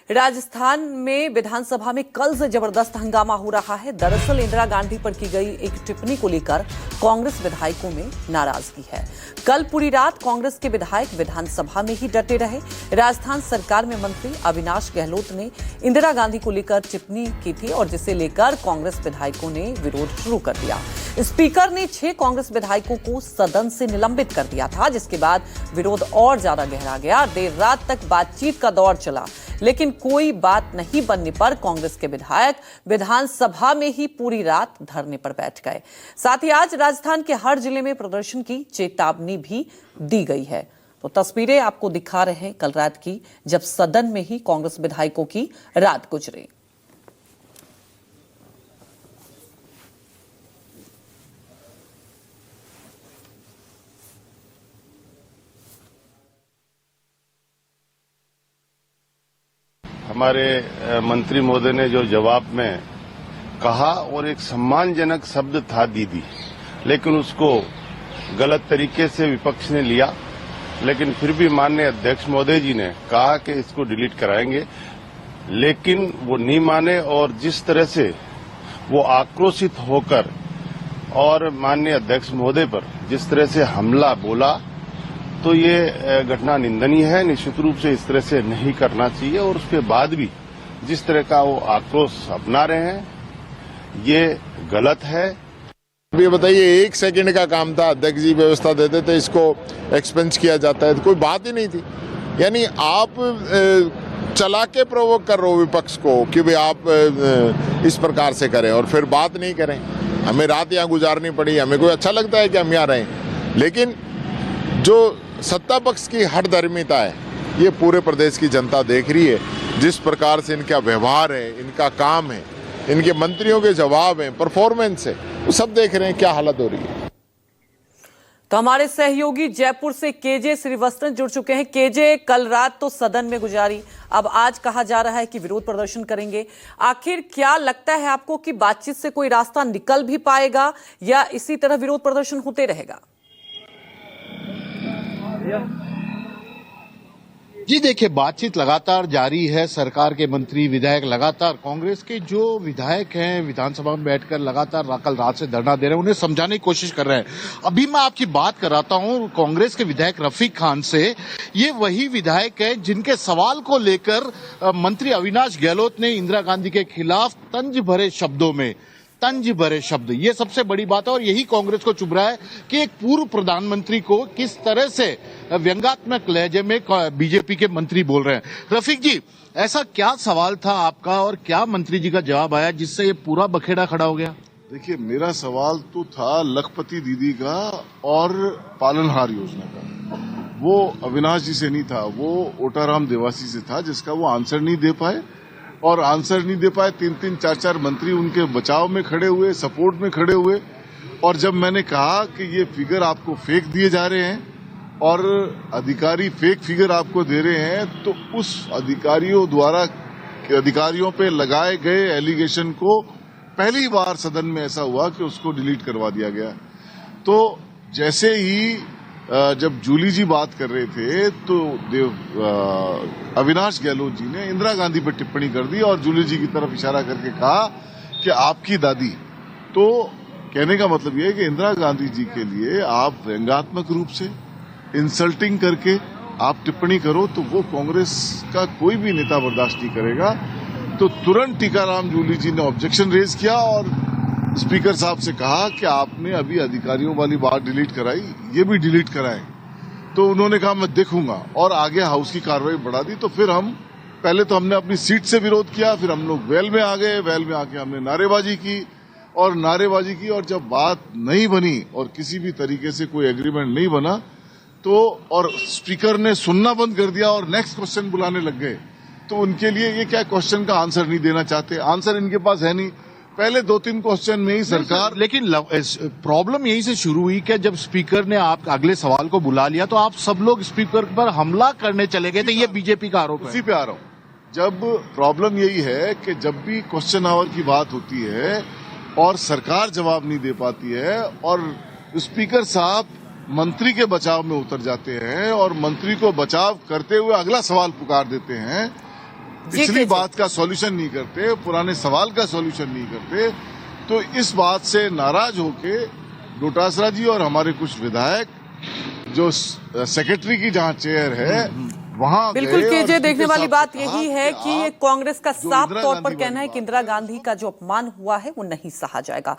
राजस्थान में विधानसभा में कल से जबरदस्त हंगामा हो रहा है। दरअसल इंदिरा गांधी पर की गई एक टिप्पणी को लेकर कांग्रेस विधायकों में नाराजगी है। कल पूरी रात कांग्रेस के विधायक विधानसभा में ही डटे रहे। राजस्थान सरकार में मंत्री अविनाश गहलोत ने इंदिरा गांधी को लेकर टिप्पणी की थी और जिसे लेकर कांग्रेस विधायकों ने विरोध शुरू कर दिया। स्पीकर ने 6 कांग्रेस विधायकों को सदन से निलंबित कर दिया था, जिसके बाद विरोध और ज्यादा गहरा गया। देर रात तक बातचीत का दौर चला, लेकिन कोई बात नहीं बनने पर कांग्रेस के विधायक विधानसभा में ही पूरी रात धरने पर बैठ गए। साथ ही आज राजस्थान के हर जिले में प्रदर्शन की चेतावनी भी दी गई है। तो तस्वीरें आपको दिखा रहे हैं कल रात की, जब सदन में ही कांग्रेस विधायकों की रात गुजरी। हमारे मंत्री महोदय ने जो जवाब में कहा और एक सम्मानजनक शब्द था दीदी, लेकिन उसको गलत तरीके से विपक्ष ने लिया। लेकिन फिर भी माननीय अध्यक्ष महोदय जी ने कहा कि इसको डिलीट कराएंगे, लेकिन वो नहीं माने और जिस तरह से वो आक्रोशित होकर और माननीय अध्यक्ष महोदय पर जिस तरह से हमला बोला, तो ये घटना निंदनीय है। निश्चित रूप से इस तरह से नहीं करना चाहिए और उसके बाद भी जिस तरह का वो आक्रोश अपना रहे हैं, ये गलत है। ये बताइए, 1 सेकंड का काम था, अध्यक्ष जी व्यवस्था देते थे, इसको एक्सपेंस किया जाता है, तो कोई बात ही नहीं थी। यानी आप चला के प्रोवोक कर रहे हो विपक्ष को कि भाई आप इस प्रकार से करें और फिर बात नहीं करें। हमें रात यहाँ गुजारनी पड़ी, हमें कोई अच्छा लगता है कि हम यहाँ रहें, लेकिन जो सत्ता पक्ष की हठधर्मिता है ये पूरे प्रदेश की जनता देख रही है। जिस प्रकार से इनका व्यवहार है, इनका काम है, इनके मंत्रियों के जवाब हैं, परफॉर्मेंस है, वो सब देख रहे हैं क्या हालत हो रही है। तो हमारे सहयोगी जयपुर से केजे श्रीवास्तव जुड़ चुके हैं। केजे, कल रात तो सदन में गुजारी, अब आज कहा जा रहा है कि विरोध प्रदर्शन करेंगे। आखिर क्या लगता है आपको कि बातचीत से कोई रास्ता निकल भी पाएगा या इसी तरह विरोध प्रदर्शन होते रहेगा? जी देखिए, बातचीत लगातार जारी है। सरकार के मंत्री विधायक लगातार कांग्रेस के जो विधायक हैं विधानसभा में बैठकर लगातार कल रात से धरना दे रहे हैं, उन्हें समझाने की कोशिश कर रहे हैं। अभी मैं आपकी बात कराता हूं कांग्रेस के विधायक रफीक खान से। ये वही विधायक है जिनके सवाल को लेकर मंत्री अविनाश गहलोत ने इंदिरा गांधी के खिलाफ तंज भरे शब्द, ये सबसे बड़ी बात है। और यही कांग्रेस को चुभ रहा है कि एक पूर्व प्रधानमंत्री को किस तरह से व्यंग्यात्मक लहजे में बीजेपी के मंत्री बोल रहे हैं। रफीक जी, ऐसा क्या सवाल था आपका और क्या मंत्री जी का जवाब आया जिससे ये पूरा बखेड़ा खड़ा हो गया? देखिए, मेरा सवाल तो था लखपति दीदी का और पालनहार योजना का। वो अविनाश जी से नहीं था, वो ओटाराम देवासी से था, जिसका वो आंसर नहीं दे पाए। और आंसर नहीं दे पाए, 3-3, 4-4 मंत्री उनके बचाव में खड़े हुए, सपोर्ट में खड़े हुए। और जब मैंने कहा कि ये फिगर आपको फेक दिए जा रहे हैं और अधिकारी फेक फिगर आपको दे रहे हैं, तो उस अधिकारियों पे लगाए गए एलिगेशन को पहली बार सदन में ऐसा हुआ कि उसको डिलीट करवा दिया गया। तो जैसे ही जब जूली जी बात कर रहे थे तो अविनाश गहलोत जी ने इंदिरा गांधी पर टिप्पणी कर दी और जूली जी की तरफ इशारा करके कहा कि आपकी दादी। तो कहने का मतलब यह है कि इंदिरा गांधी जी के लिए आप व्यंग्यात्मक रूप से इंसल्टिंग करके आप टिप्पणी करो तो वो कांग्रेस का कोई भी नेता बर्दाश्त नहीं करेगा। तो तुरंत टीकाराम जूली जी ने ऑब्जेक्शन रेज किया और स्पीकर साहब से कहा कि आपने अभी अधिकारियों वाली बात डिलीट कराई, ये भी डिलीट कराएं। तो उन्होंने कहा मैं देखूंगा और आगे हाउस की कार्रवाई बढ़ा दी। तो फिर पहले तो हमने अपनी सीट से विरोध किया, फिर हम लोग वेल में आ गए, वेल में आके हमने नारेबाजी की और जब बात नहीं बनी और किसी भी तरीके से कोई एग्रीमेंट नहीं बना तो और स्पीकर ने सुनना बंद कर दिया और नेक्स्ट क्वेश्चन बुलाने लग गए, तो उनके लिए ये क्या क्वेश्चन का आंसर नहीं देना चाहते? आंसर इनके पास है नहीं। पहले 2-3 क्वेश्चन में ही सरकार, लेकिन प्रॉब्लम यहीं से शुरू हुई कि जब स्पीकर ने आप अगले सवाल को बुला लिया तो आप सब लोग स्पीकर पर हमला करने चले गए थे। ये बीजेपी का आरोप है। उसी पे आ रहा हूं। जब प्रॉब्लम यही है कि जब भी क्वेश्चन आवर की बात होती है और सरकार जवाब नहीं दे पाती है और स्पीकर साहब मंत्री के बचाव में उतर जाते हैं और मंत्री को बचाव करते हुए अगला सवाल पुकार देते हैं, पिछली बात का सॉल्यूशन नहीं करते, पुराने सवाल का सॉल्यूशन नहीं करते, तो इस बात से नाराज होके डोटासरा जी और हमारे कुछ विधायक जो सेक्रेटरी की जहां चेयर है वहां बिल्कुल गए और केजे, देखने उनके वाली साथ बात कहा यही है कि आप कांग्रेस का जो साफ इंदिरा तौर पर गांधी कहना है वाली कि इंदिरा गांधी का जो अपमान हुआ है वो नहीं सहा जाएगा।